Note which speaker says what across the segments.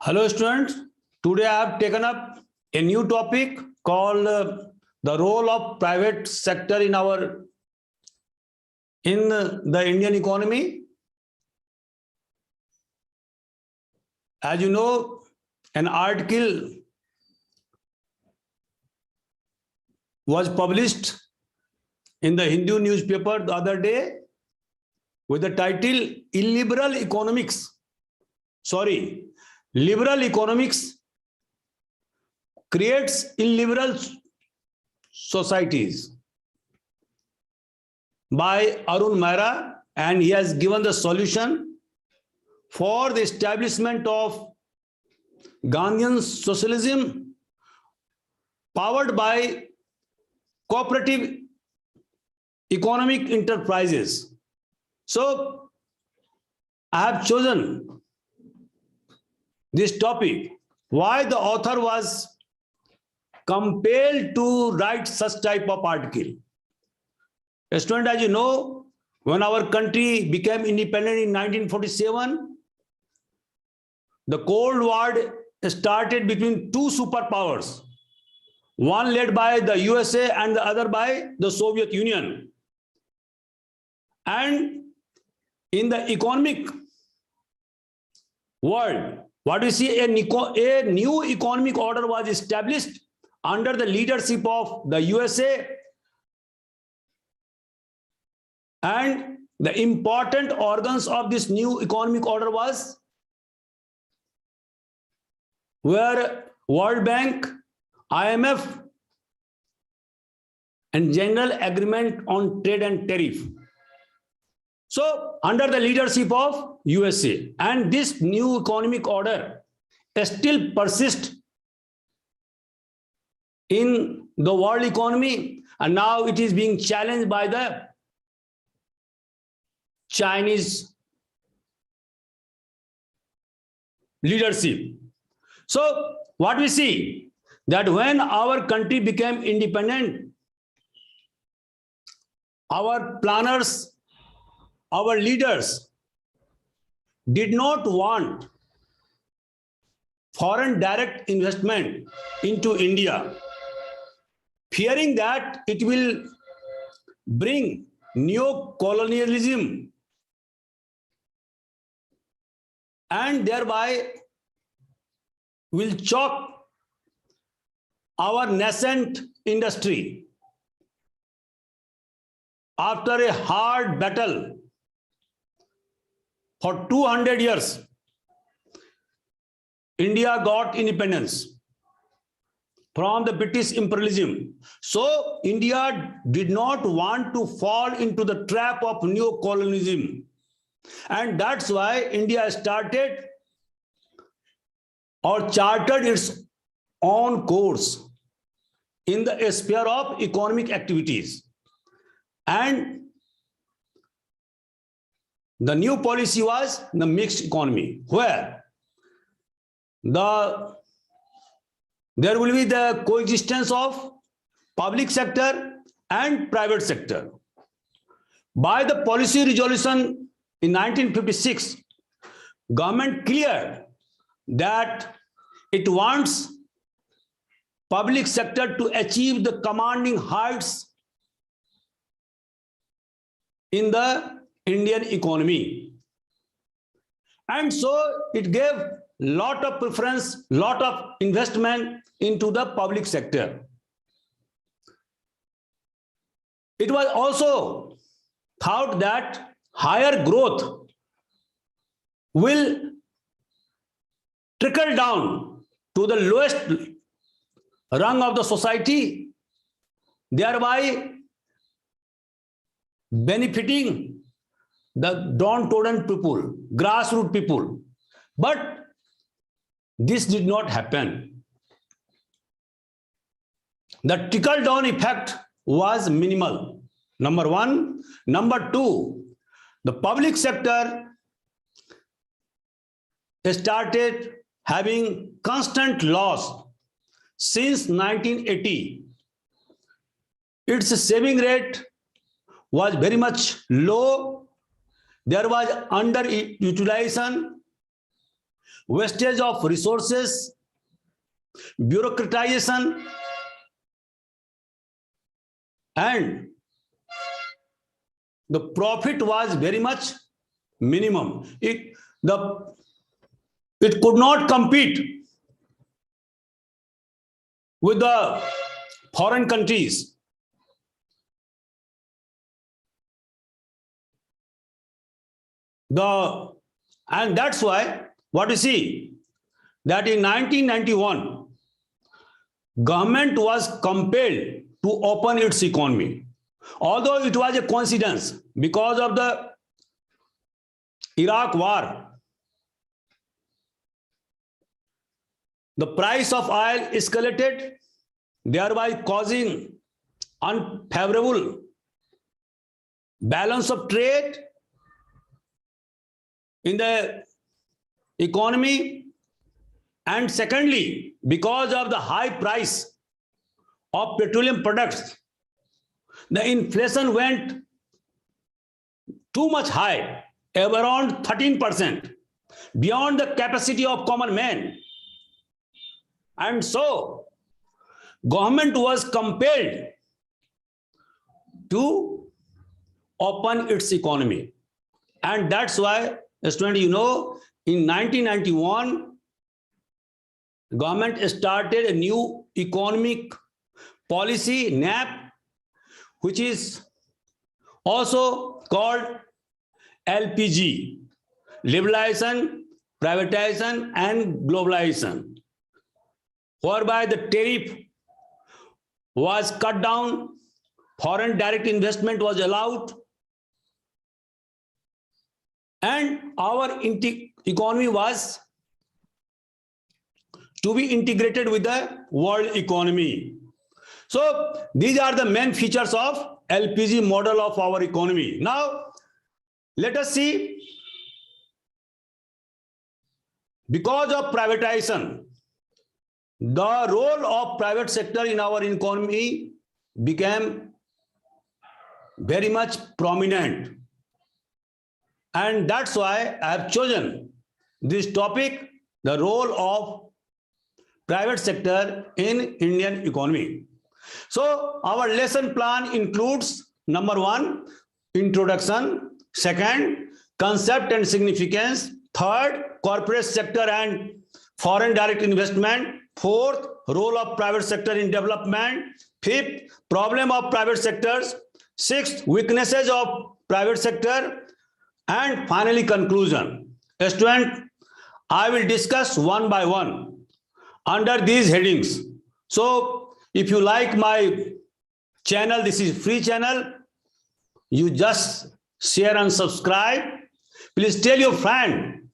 Speaker 1: Hello students, today I have taken up a new topic called the role of private sector in the Indian economy. As you know, an article was published in the Hindu newspaper the other day with the title Liberal economics creates illiberal societies by Arun Mehra, and he has given the solution for the establishment of Gandhian socialism powered by cooperative economic enterprises. So I have chosen this topic. Why the author was compelled to write such type of article? A student, as you know, when our country became independent in 1947, the Cold War started between two superpowers, one led by the USA and the other by the Soviet Union. And in the economic world, what we see, a new economic order was established under the leadership of the USA, and the important organs of this new economic order were World Bank, IMF, and General Agreement on Trade and Tariff. So under the leadership of USA, and this new economic order still persists in the world economy, and now it is being challenged by the Chinese leadership. So what we see, that when our country became independent, our planners, our leaders did not want foreign direct investment into India, fearing that it will bring neo-colonialism and thereby will choke our nascent industry. After a hard battle for 200 years, India got independence from the British imperialism. So India did not want to fall into the trap of neo-colonialism. And that's why India started or chartered its own course in the sphere of economic activities. And the new policy was the mixed economy, where there will be the coexistence of public sector and private sector. By the policy resolution in 1956, government cleared that it wants public sector to achieve the commanding heights in the Indian economy. And so it gave lot of preference, lot of investment into the public sector. It was also thought that higher growth will trickle down to the lowest rung of the society, thereby benefiting the downtrodden people, grassroots people. But this did not happen. The trickle-down effect was minimal, number one. Number two, the public sector started having constant loss since 1980. Its saving rate was very much low. There was underutilization. wastage of resources, bureaucratization, and the profit was very much minimum. It could not compete with the foreign countries. And that's why what you see that in 1991 government was compelled to open its economy, although it was a coincidence because of the Iraq war. The price of oil escalated, thereby causing unfavorable balance of trade in the economy, and secondly, because of the high price of petroleum products, the inflation went too much high, around 13%, beyond the capacity of common man. And so government was compelled to open its economy. And that's why, student, you know, in 1991, government started a new economic policy, NAP, which is also called LPG, liberalization, privatization, and globalization, whereby the tariff was cut down, foreign direct investment was allowed, and our economy was to be integrated with the world economy. So these are the main features of LPG model of our economy. Now let us see, because of privatization, the role of private sector in our economy became very much prominent. And that's why I have chosen this topic, the role of private sector in Indian economy. So our lesson plan includes number 1, introduction, second, concept and significance, third, corporate sector and foreign direct investment, fourth, role of private sector in development, fifth, problem of private sectors, sixth, weaknesses of private sector, and finally conclusion. Student, I will discuss one by one under these headings. So if you like my channel, this is free channel, you just share and subscribe. Please tell your friend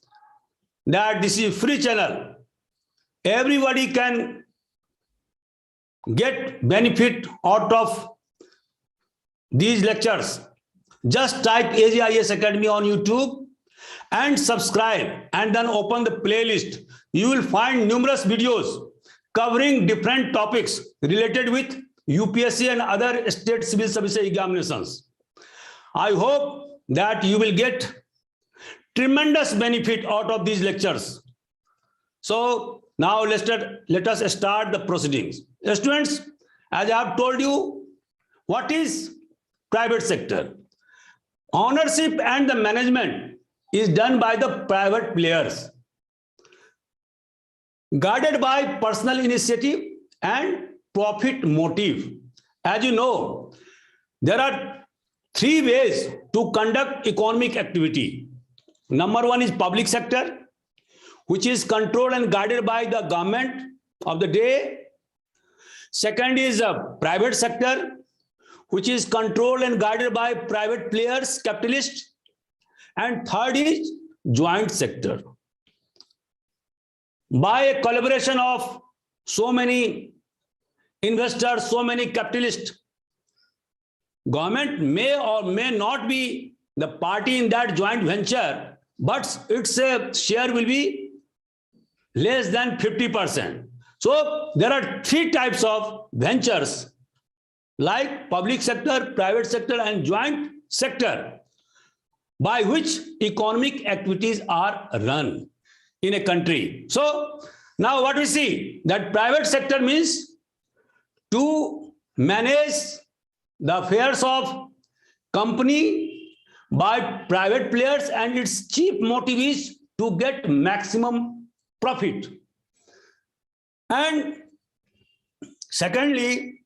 Speaker 1: that this is free channel. Everybody can get benefit out of these lectures. Just type AGIS Academy on YouTube and subscribe, and then open the playlist. You will find numerous videos covering different topics related with UPSC and other state civil service examinations. I hope that you will get tremendous benefit out of these lectures. So now let us start the proceedings. Students, as I have told you, what is private sector? Ownership and the management is done by the private players, guided by personal initiative and profit motive. As you know, there are 3 ways to conduct economic activity. Number 1 is public sector, which is controlled and guided by the government of the day. Second is a private sector, which is controlled and guided by private players, capitalists. And third is joint sector. By a collaboration of so many investors, so many capitalists, government may or may not be the party in that joint venture, but its share will be less than 50%. So there are 3 types of ventures, like public sector, private sector, and joint sector, by which economic activities are run. in a country. So now what we see, that private sector means to manage the affairs of company by private players, and its chief motive is to get maximum profit. And secondly,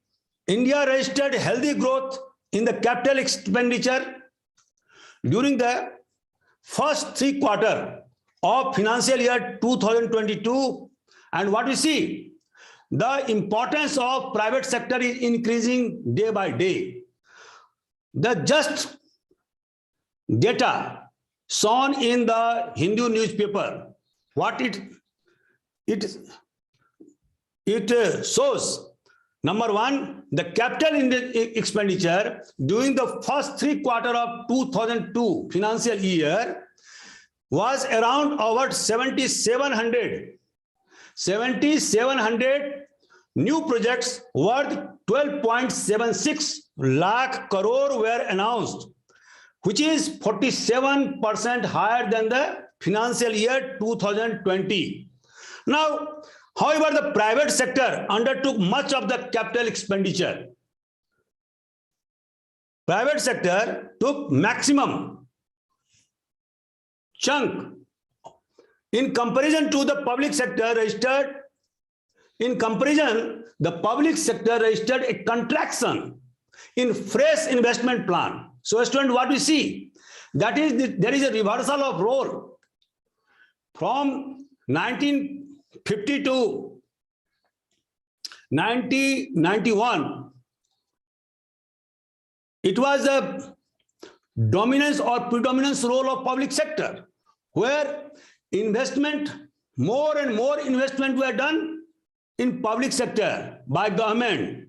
Speaker 1: India registered healthy growth in the capital expenditure during the first 3 quarters of financial year 2022. And what we see, the importance of private sector is increasing day by day. The just data shown in the Hindu newspaper, what it shows, number one, the capital expenditure during the first 3 quarters of 2002 financial year was around over 7,700 new projects worth 12.76 lakh crore were announced, which is 47% higher than the financial year 2020. Now, however, the private sector undertook much of the capital expenditure. Private sector took maximum chunk in comparison to the public sector registered. In comparison, the public sector registered a contraction in fresh investment plan. So, student, what we see, that is there is a reversal of role from 1950 to 1991. It was a dominance or predominance role of public sector, where investment, more and more investment were done in public sector by government.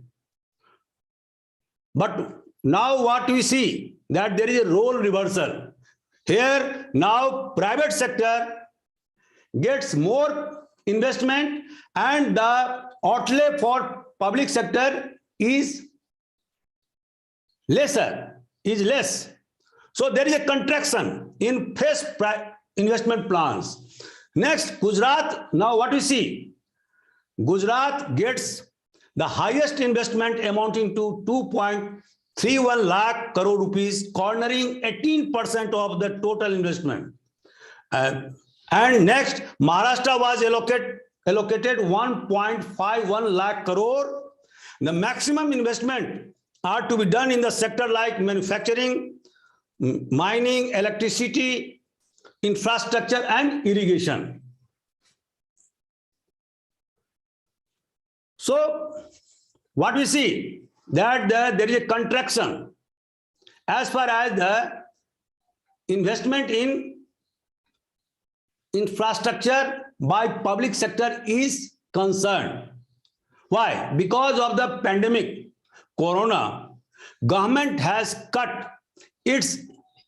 Speaker 1: But now what we see, that there is a role reversal. Here now private sector gets more investment and the outlay for public sector is less. So there is a contraction in fresh investment plans. Next, Gujarat. Now what we see, Gujarat gets the highest investment amounting to 2.31 lakh crore rupees, cornering 18% of the total investment. And next, Maharashtra was allocated 1.51 lakh crore. The maximum investment are to be done in the sector like manufacturing, mining, electricity, infrastructure, and irrigation. So what we see, that there is a contraction as far as the investment in infrastructure by public sector is concerned. Why? Because of the pandemic, Corona, government has cut its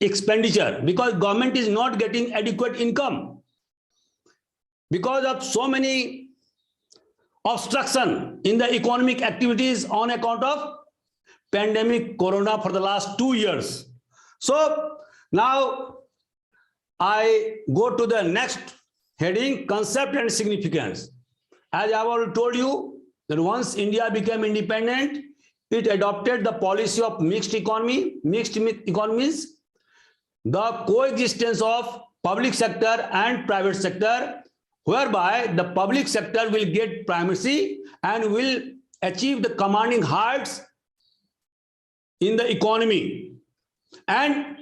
Speaker 1: expenditure because government is not getting adequate income because of so many obstruction in the economic activities on account of pandemic Corona for the last 2 years. So now I go to the next heading, concept and significance. As I have already told you, that once India became independent, it adopted the policy of mixed economies, the coexistence of public sector and private sector, whereby the public sector will get primacy and will achieve the commanding heights in the economy. And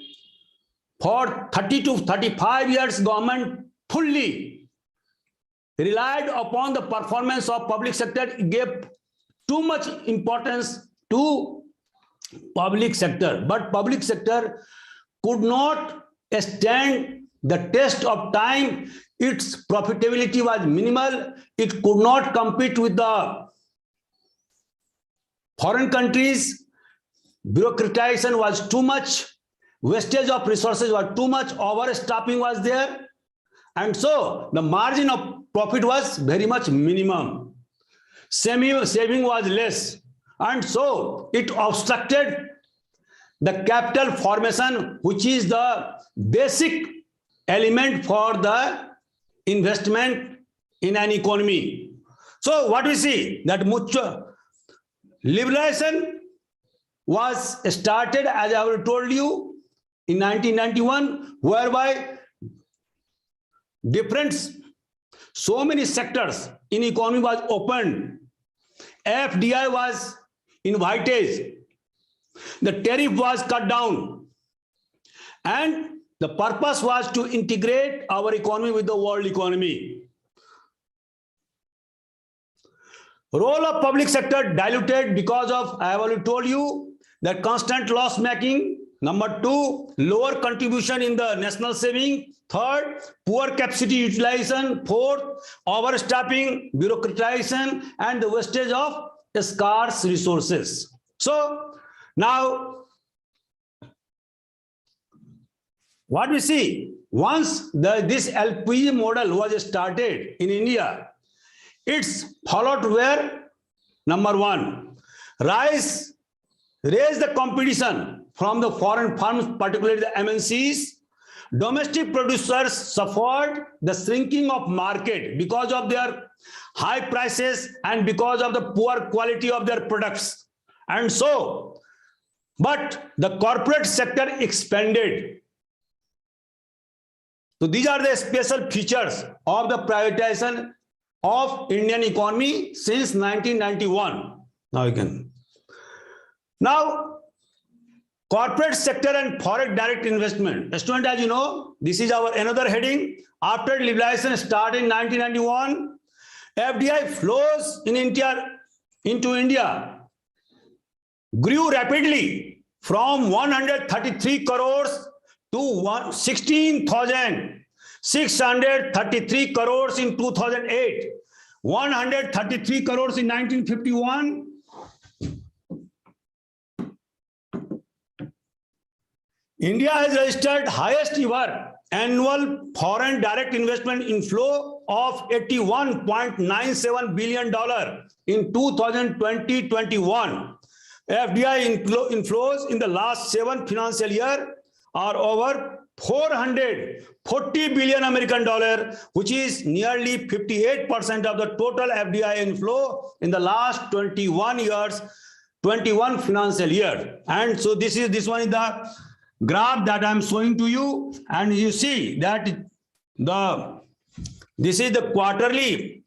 Speaker 1: for 30 to 35 years, government fully relied upon the performance of public sector, gave too much importance to public sector, but public sector could not stand the test of time. Its profitability was minimal. It could not compete with the foreign countries. Bureaucratization was too much. Wastage of resources was too much. Overstaffing was there. And so the margin of profit was very much minimum. Saving was less. And so it obstructed the capital formation, which is the basic element for the investment in an economy. So what we see that mutual liberalization was started, as I have told you, in 1991, whereby so many sectors in economy was opened. FDI was invited. The tariff was cut down. And the purpose was to integrate our economy with the world economy. Role of public sector diluted because of, I have already told you, that constant loss making. Number two, lower contribution in the national saving. Third, poor capacity utilization. Fourth, overstaffing, bureaucratization, and the wastage of scarce resources. So now, what we see, once this LPG model was started in India, it's followed where? Number one, raise the competition from the foreign firms, particularly the MNCs. Domestic producers suffered the shrinking of market because of their high prices and because of the poor quality of their products. And so, but the corporate sector expanded. So these are the special features of the privatization of Indian economy since 1991. Now, corporate sector and foreign direct investment. Student, as you know, this is our another heading. After liberalization started in 1991, FDI flows in into India grew rapidly from 133 crores to 16,633 crores in 2008, 133 crores in 1951, India has registered highest ever annual foreign direct investment inflow of $81.97 billion in 2020-21. FDI inflows in the last 7 financial year are over 440 billion American dollar, which is nearly 58% of the total FDI inflow in the last 21 financial year. And so this one is the graph that I'm showing to you, and you see that this is the quarterly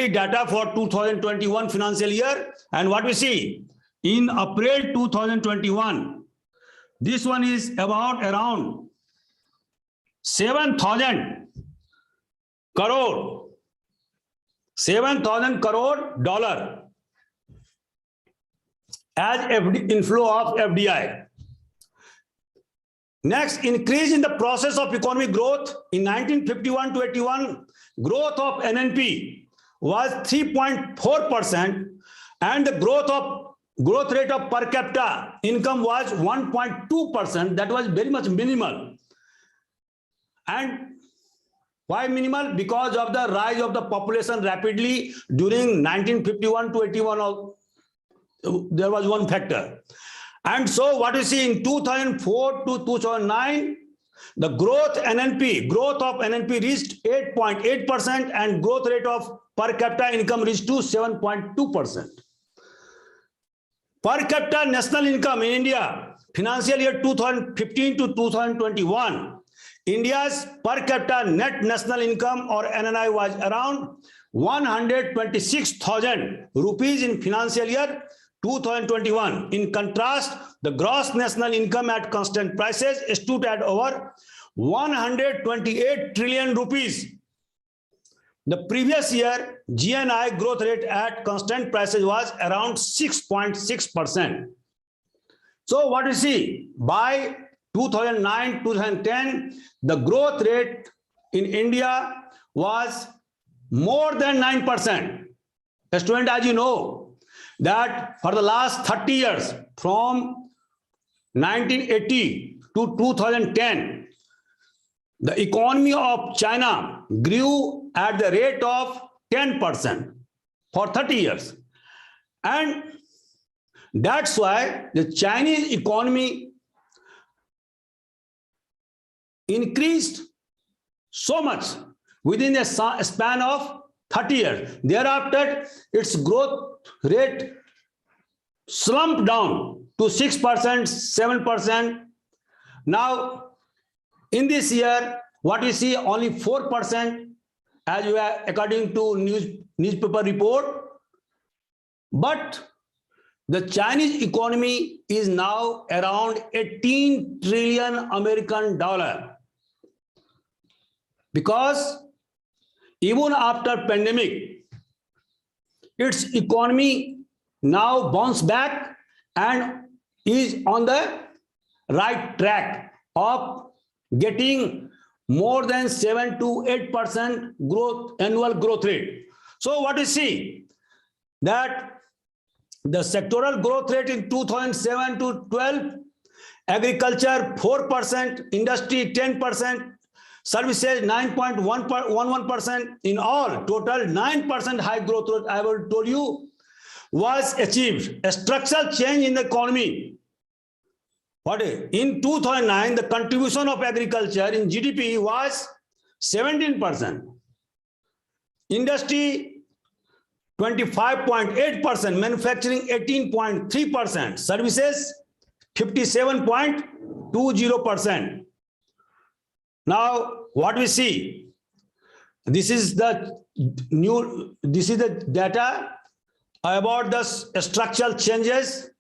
Speaker 1: data for 2021 financial year. And what we see in April 2021, this one is about around 7,000 crore dollar as inflow of FDI. Next, increase in the process of economic growth. In 1951 to 81, growth of NNP was 3.4%, and the growth rate of per capita income was 1.2%. That was very much minimal. And why minimal? Because of the rise of the population rapidly during 1951 to 81. There was one factor. And so what you see in 2004 to 2009, the growth of NNP reached 8.8%, and growth rate of per capita income reached to 7.2%. Per capita national income in India, financial year 2015 to 2021, India's per capita net national income or NNI was around 126,000 rupees in financial year 2021. In contrast, the gross national income at constant prices stood at over 128 trillion rupees. The previous year, GNI growth rate at constant prices was around 6.6%. So what you see, by 2009-2010, the growth rate in India was more than 9%. Student, as you know, that for the last 30 years, from 1980 to 2010, the economy of China grew at the rate of 10% for 30 years. And that's why the Chinese economy increased so much within a span of 30 years. Thereafter, its growth rate slumped down to 6%, 7%. Now, in this year, what we see only 4%, as you are according to newspaper report. But the Chinese economy is now around 18 trillion American dollar. Because even after pandemic, its economy now bounced back and is on the right track of getting more than 7 to 8% growth, annual growth rate. So what we see that the sectoral growth rate in 2007 to 12, agriculture 4%, industry 10%, services 9.11%, in all total 9% high growth rate I will told you was achieved. A structural change in the economy. What is? In 2009, the contribution of agriculture in GDP was 17%. Industry 25.8%, manufacturing 18.3%, services 57.20%. Now, what we see, this is the data about the structural changes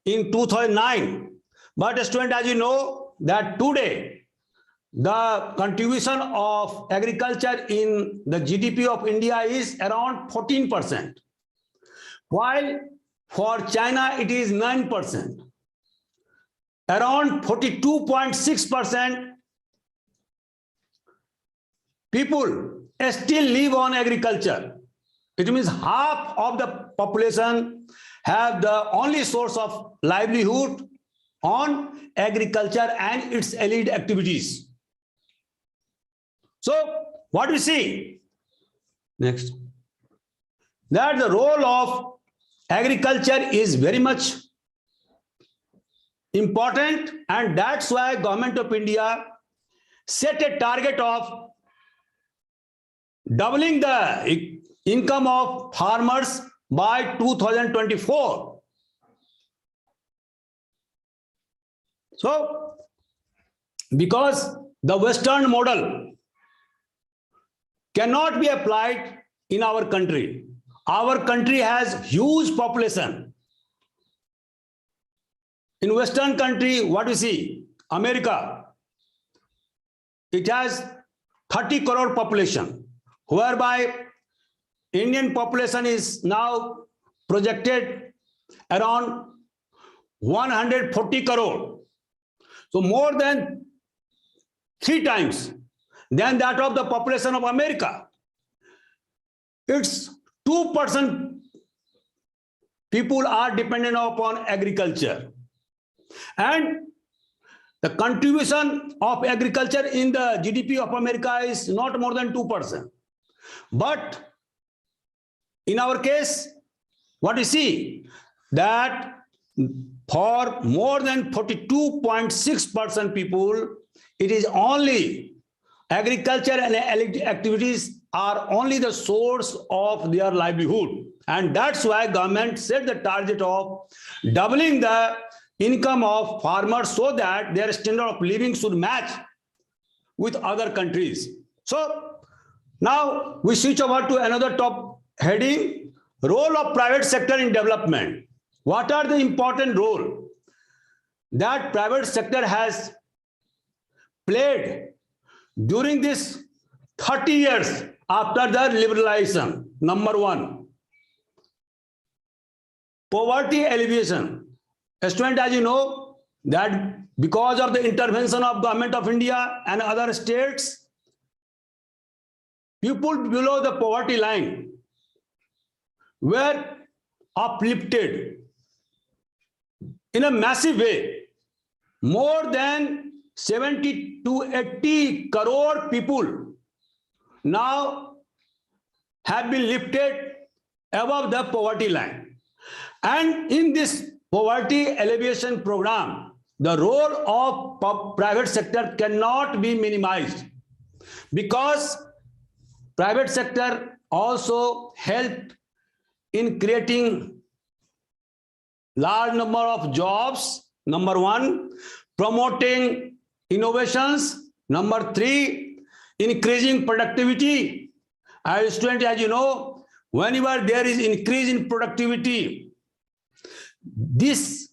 Speaker 1: in 2009. But student, as you know, that today the contribution of agriculture in the GDP of India is around 14%, while for China it is 9%. Around 42.6% people still live on agriculture. It means half of the population have the only source of livelihood on agriculture and its allied activities. So what we see next, that the role of agriculture is very much important, and that's why Government of India set a target of doubling the income of farmers by 2024. So, because the Western model cannot be applied in our country. Our country has huge population. In Western country, what we see, America, it has 30 crore population, whereby Indian population is now projected around 140 crore. So more than 3 times than that of the population of America. It's 2% people are dependent upon agriculture. And the contribution of agriculture in the GDP of America is not more than 2%. But in our case, what we see, that for more than 42.6% people, it is only agriculture and allied activities are only the source of their livelihood. And that's why government set the target of doubling the income of farmers so that their standard of living should match with other countries. So now we switch over to another top heading, role of private sector in development. What are the important role that private sector has played during this 30 years after the liberalization? Number one, poverty alleviation. Student, as you know, that because of the intervention of Government of India and other states, people below the poverty line were uplifted in a massive way. More than 70 to 80 crore people now have been lifted above the poverty line. And in this poverty alleviation program, the role of private sector cannot be minimized. because private sector also helped in creating large number of jobs, number one, promoting innovations, number three, increasing productivity. As students, as you know, whenever there is increase in productivity, this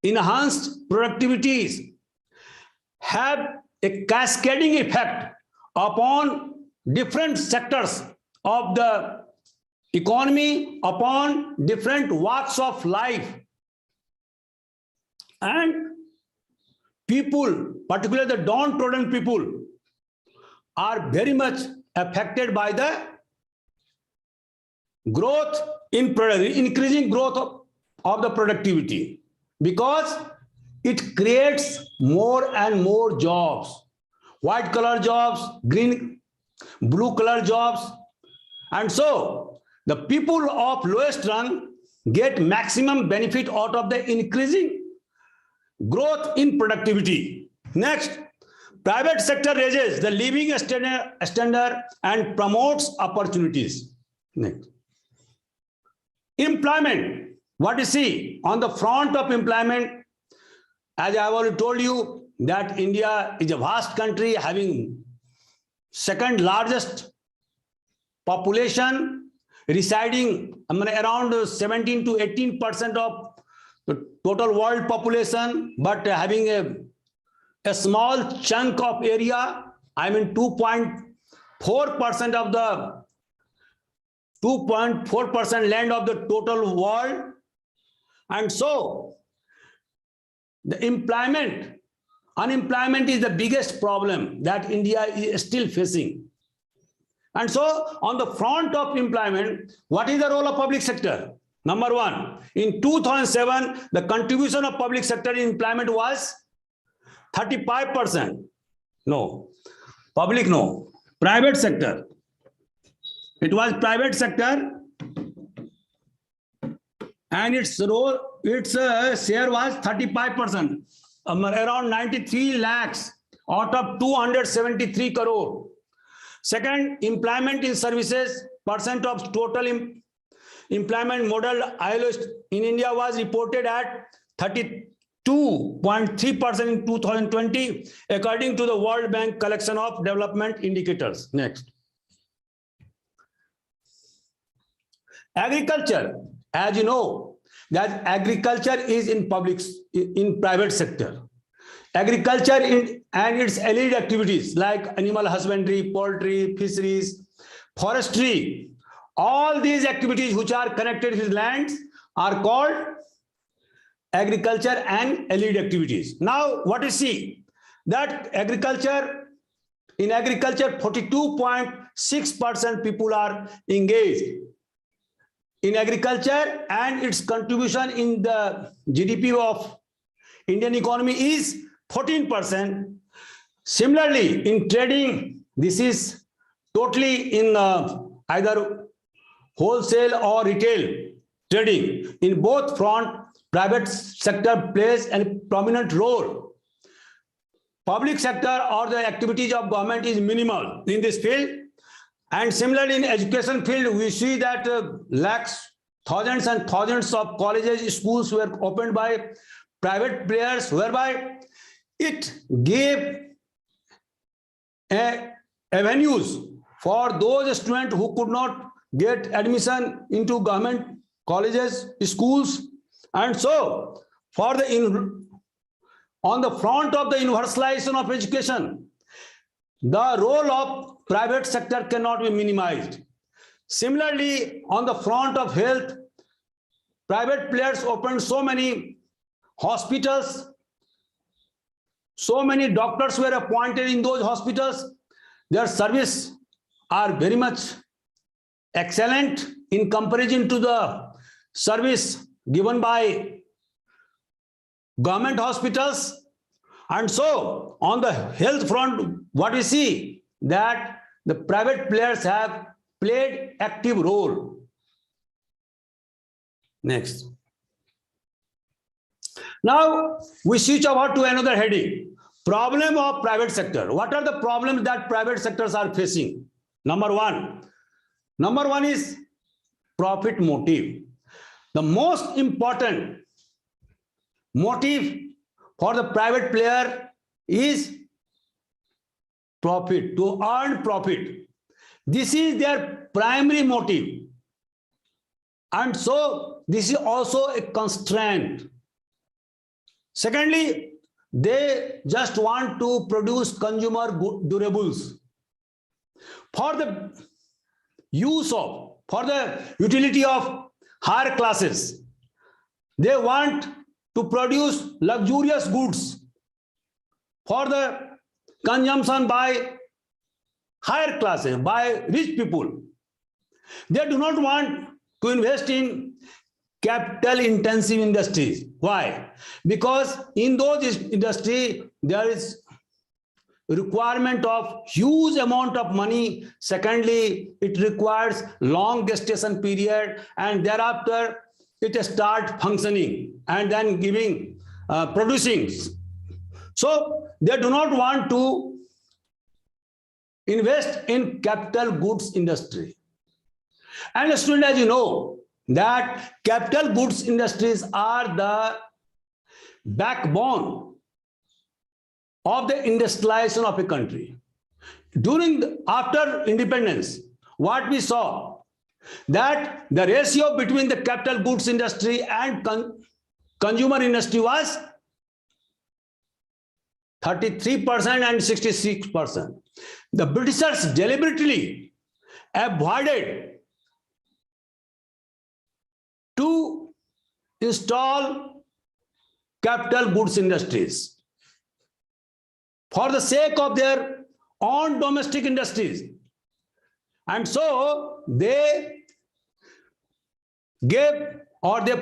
Speaker 1: enhanced productivities have a cascading effect upon different sectors of the economy, upon different walks of life. And people, particularly the downtrodden people, are very much affected by the growth in increasing growth of the productivity, because it creates more and more jobs, white collar jobs, green, blue collar jobs. And so the people of lowest rung get maximum benefit out of the increasing growth in productivity. Next, private sector raises the living standard and promotes opportunities. Next, employment. What you see on the front of employment, as I have already told you, that India is a vast country having second largest population, residing around 17 to 18% of the total world population, but having a small chunk of area, 2.4% of the 2.4% land of the total world. And so the unemployment is the biggest problem that India is still facing. And so on the front of employment, what is the role of public sector? Number one, in 2007, the contribution of public sector in employment was 35%. No, public no, private sector. It was private sector, and its role, its share was 35%, around 93 lakhs out of 273 crore. Second, employment in services, percent of total employment model ILO in India was reported at 32.3% in 2020, according to the World Bank collection of development indicators. Next. Agriculture, as you know, that agriculture is in private sector. Agriculture and its allied activities like animal husbandry, poultry, fisheries, forestry, all these activities which are connected with lands are called agriculture and allied activities. Now, what you see that in agriculture, 42.6% people are engaged in agriculture, and its contribution in the GDP of Indian economy is 14%. Similarly, in trading, this is totally in either wholesale or retail trading. In both front, private sector plays a prominent role. Public sector or the activities of government is minimal in this field. And similarly, in education field, we see that lakhs, thousands and thousands of colleges, schools were opened by private players, whereby it gave avenues for those students who could not get admission into government colleges, schools. And so, on the front of the universalization of education, the role of private sector cannot be minimized. Similarly, on the front of health, private players opened so many hospitals, so many doctors were appointed in those hospitals. Their service are very much excellent in comparison to the service given by government hospitals. And so on the health front, what we see that the private players have played active role. Next. Now we switch over to another heading, Problem of private sector. What are the problems that private sectors are facing? Number one is profit motive. The most important motive for the private player is profit, to earn profit. This is their primary motive. And so this is also a constraint. Secondly, they just want to produce consumer durables for the use of, for the utility of higher classes. They want to produce luxurious goods for the consumption by higher classes, by rich people. They do not want to invest in capital intensive industries. Why? Because in those industries there is requirement of huge amount of money. Secondly, it requires long gestation period, and thereafter it start functioning and then giving producing. So they do not want to invest in capital goods industry. And student, as you know, that capital goods industries are the backbone of the industrialization of a country. After independence, what we saw, that the ratio between the capital goods industry and consumer industry was 33% and 66%. The Britishers deliberately avoided to install capital goods industries for the sake of their own domestic industries. And so they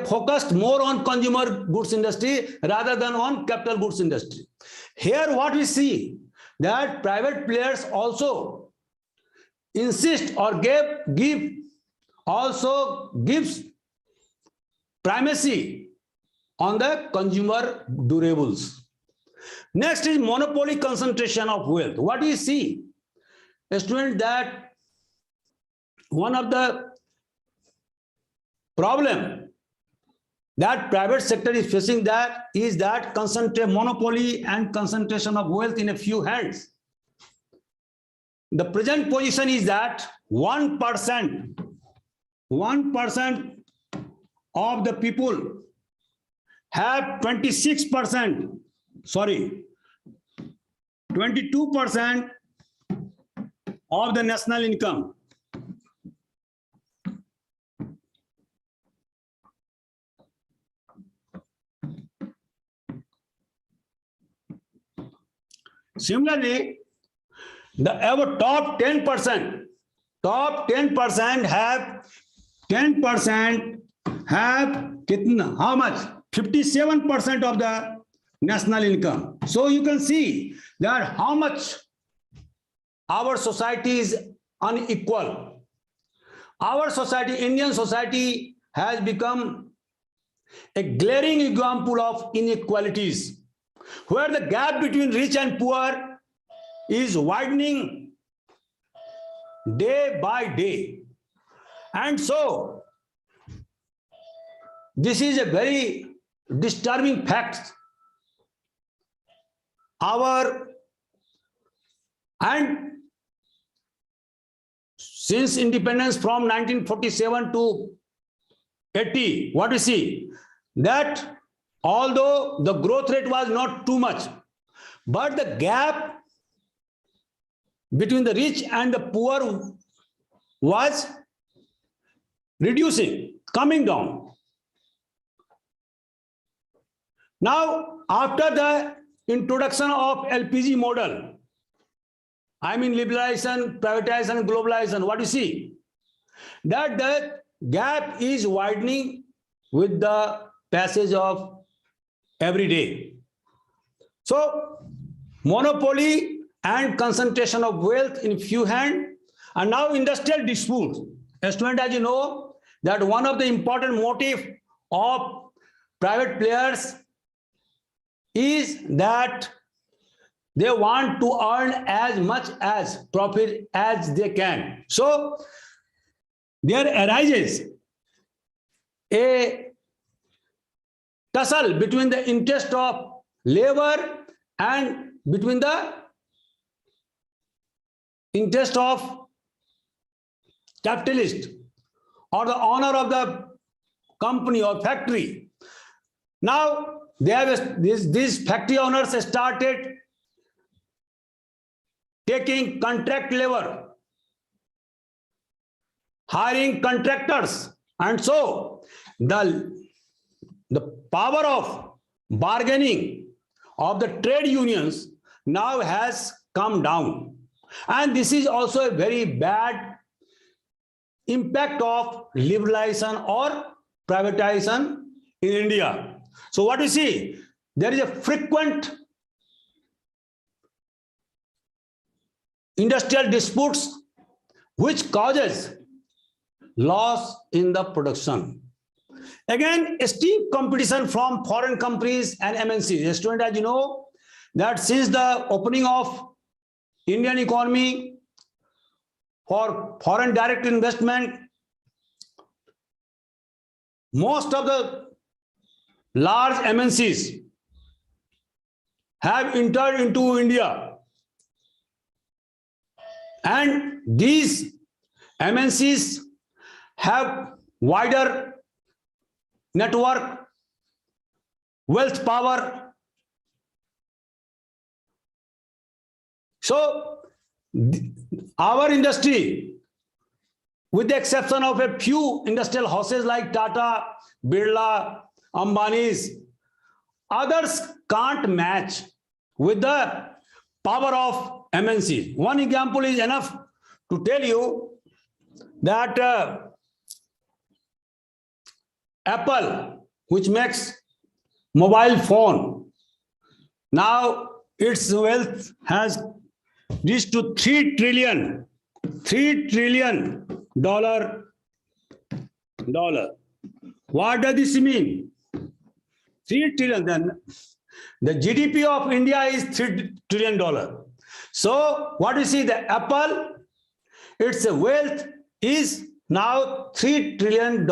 Speaker 1: focused more on consumer goods industry rather than on capital goods industry. Here what we see, that private players also insist or gives primacy on the consumer durables. Next is monopoly concentration of wealth. What do you see? A student, that one of the problem that private sector is facing is that monopoly and concentration of wealth in a few hands. The present position is that 1% of the people have 22% of the national income. Similarly, our top 10% have how much? 57% of the national income. So you can see that how much our society is unequal. Our society, Indian society, has become a glaring example of inequalities, where the gap between rich and poor is widening day by day. And so this is a very disturbing fact. And since independence from 1947 to 80, what we see, that although the growth rate was not too much, but the gap between the rich and the poor was reducing, coming down. Now, after the introduction of LPG model, I mean liberalization, privatization, globalization, what you see? That the gap is widening with the passage of every day. So, monopoly and concentration of wealth in few hands, and now industrial disputes. A student, as you know, that one of the important motive of private players is that They want to earn as much as profit as they can. So there arises a tussle between the interest of labor and between the interest of capitalist or the owner of the company or factory. Now they have these factory owners started taking contract labor, hiring contractors, and so the power of bargaining of the trade unions now has come down. And this is also a very bad impact of liberalization or privatization in India. So what you see, there is a frequent industrial disputes which causes loss in the production. Again, steep competition from foreign companies and MNCs. Student, as you know, that since the opening of Indian economy for foreign direct investment, most of the large MNCs have entered into India, and these MNCs have wider network, wealth power. So our industry, with the exception of a few industrial houses like Tata, Birla, Ambani's, others can't match with the power of MNC. One example is enough to tell you that Apple, which makes mobile phone, now its wealth has reached to $3 trillion. What does this mean? 3 trillion. Then the GDP of India is $3 trillion. So what you see, the Apple, its wealth is now $3 trillion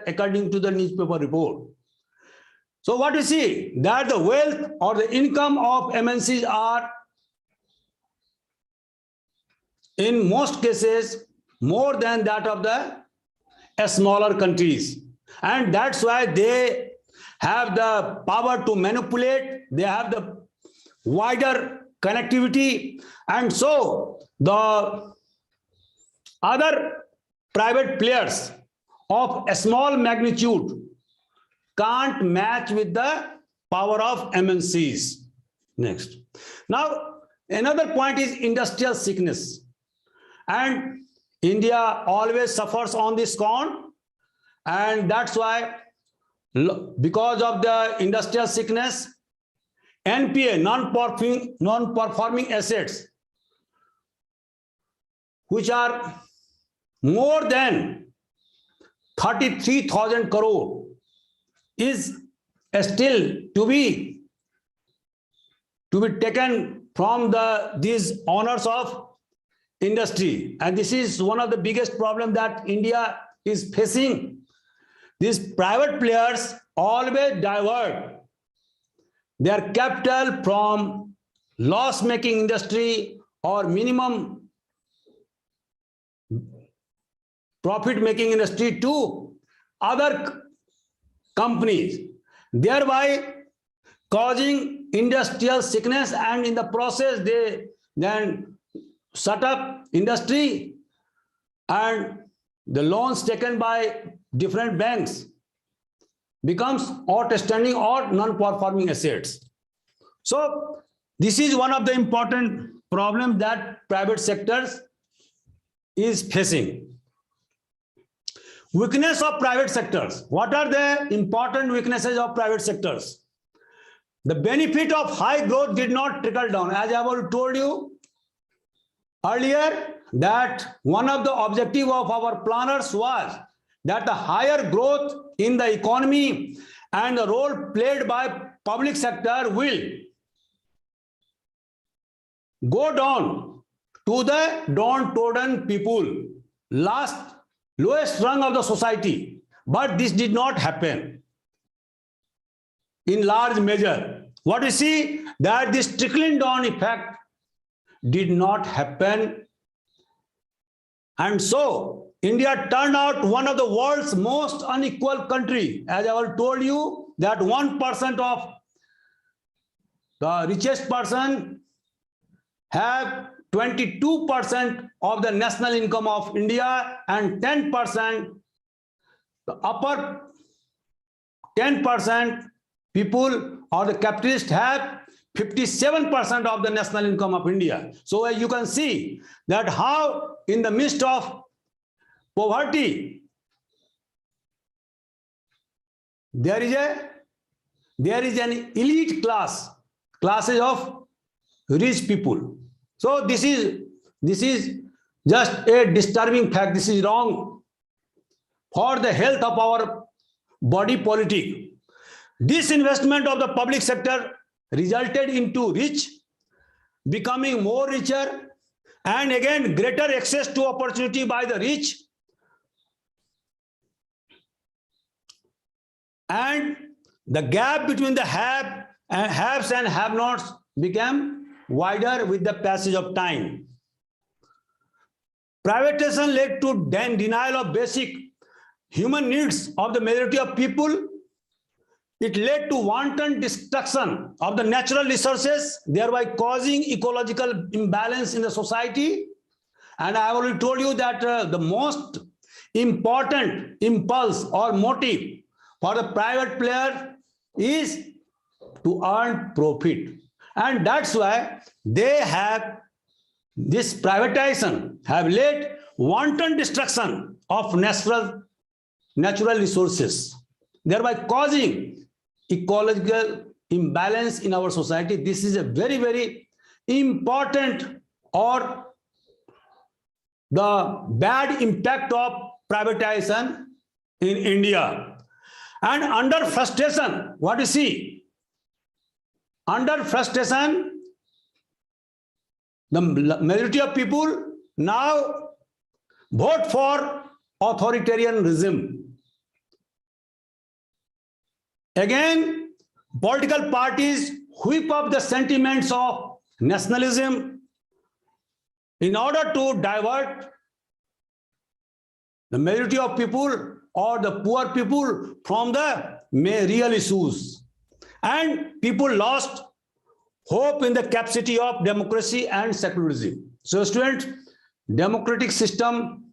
Speaker 1: according to the newspaper report. So what you see, that the wealth or the income of MNCs are in most cases more than that of the smaller countries. And that's why they have the power to manipulate, they have the wider connectivity, and so the other private players of a small magnitude can't match with the power of MNCs. Next. Now, another point is industrial sickness. And India always suffers on this count, and that's why, because of the industrial sickness, NPA, non-performing assets, which are more than 33,000 crore, is still to be taken from these owners of industry. And this is one of the biggest problems that India is facing. These private players always divert their capital from loss-making industry or minimum profit-making industry to other companies, thereby causing industrial sickness, and in the process they then shut up industry, and the loans taken by different banks becomes outstanding or non-performing assets. So this is one of the important problems that private sectors is facing. Weakness of private sectors. What are the important weaknesses of private sectors? The benefit of high growth did not trickle down. As I have already told you earlier, that one of the objectives of our planners was that the higher growth in the economy and the role played by public sector will go down to the downtrodden people, lowest rung of the society. But this did not happen in large measure. What we see that this trickling down effect did not happen. And so India turned out one of the world's most unequal country. As I already told you that 1% of the richest person have 22% of the national income of India, and 10%, the upper 10% people or the capitalists have 57% of the national income of India. So you can see that how in the midst of poverty, there is an elite classes of rich people. So this is just a disturbing fact. This is wrong for the health of our body politic. Disinvestment of the public sector resulted into rich becoming more richer, and again greater access to opportunity by the rich, and the gap between the haves and have-nots became wider with the passage of time. Privatization led to denial of basic human needs of the majority of people. It led to wanton destruction of the natural resources, thereby causing ecological imbalance in the society. And I already told you that the most important impulse or motive for the private player is to earn profit. And that's why they have this privatization have led wanton destruction of natural resources, thereby causing ecological imbalance in our society. This is a very, very important or the bad impact of privatization in India. And under frustration, what you see? Under frustration, the majority of people now vote for authoritarian regime. Again, political parties whip up the sentiments of nationalism in order to divert the majority of people or the poor people from the real issues. And people lost hope in the capacity of democracy and secularism. So students, democratic system,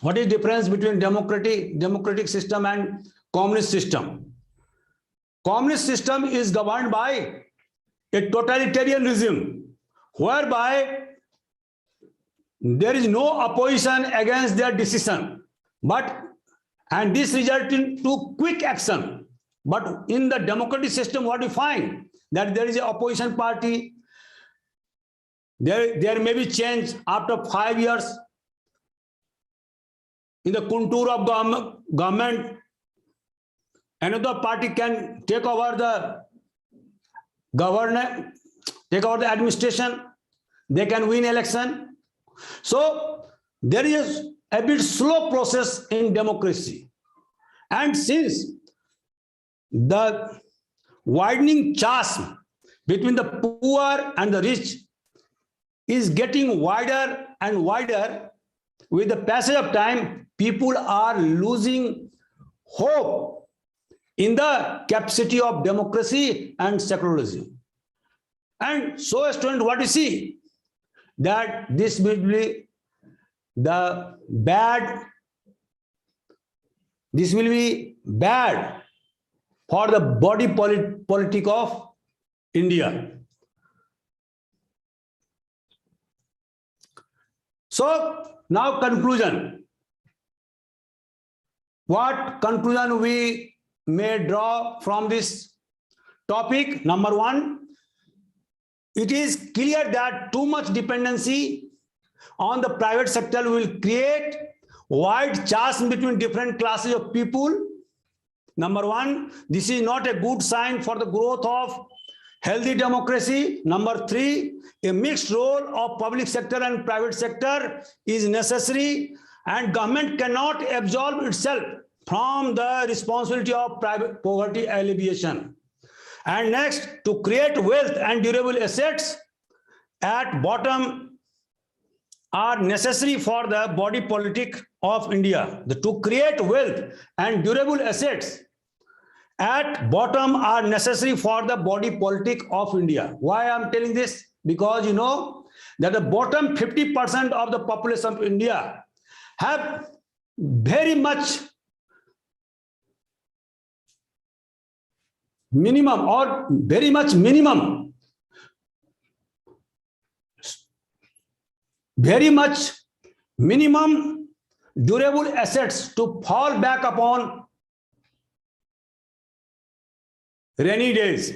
Speaker 1: what is the difference between democratic system and communist system? Communist system is governed by a totalitarian regime, whereby there is no opposition against their decision, and this results into quick action. But in the democratic system, what we find that there is an opposition party, there may be change after 5 years in the contour of government. Another party can take over the government, take over the administration. They can win election. So there is a bit slow process in democracy. And since the widening chasm between the poor and the rich is getting wider and wider with the passage of time, people are losing hope in the capacity of democracy and secularism. And so, student, what you see that this will be the bad, this will be bad for the body politic of India. So now conclusion. What conclusion we may draw from this topic? Number one, it is clear that too much dependency on the private sector will create wide chasm between different classes of people. Number one, this is not a good sign for the growth of Healthy democracy. Number 3, a mixed role of public sector and private sector is necessary, and government cannot absolve itself from the responsibility of private poverty alleviation. And next, to create wealth and durable assets at bottom are necessary for the body politic of India. To create wealth and durable assets at bottom are necessary for the body politic of India. Why I'm telling this? Because you know that the bottom 50% of the population of India have very much minimum durable assets to fall back upon rainy days.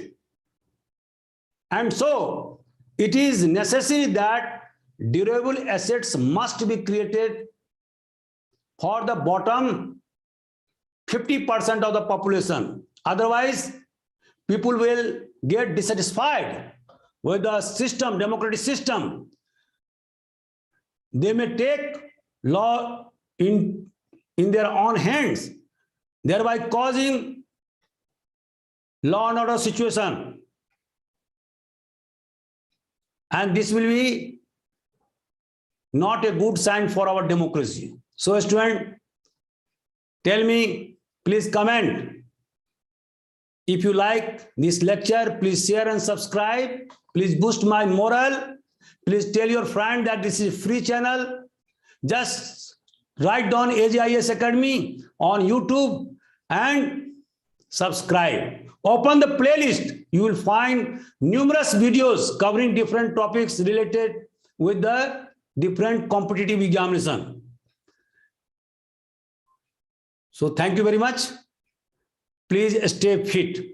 Speaker 1: And so it is necessary that durable assets must be created for the bottom 50% of the population. Otherwise, people will get dissatisfied with the system, democratic system. They may take law in their own hands, thereby causing law and order situation. And this will be not a good sign for our democracy. So student, tell me, please comment. If you like this lecture, please share and subscribe. Please boost my morale. Please tell your friend that this is a free channel. Just write down AGIS Academy on YouTube and subscribe. Open the playlist. You will find numerous videos covering different topics related with the different competitive examination. So thank you very much. Please stay fit.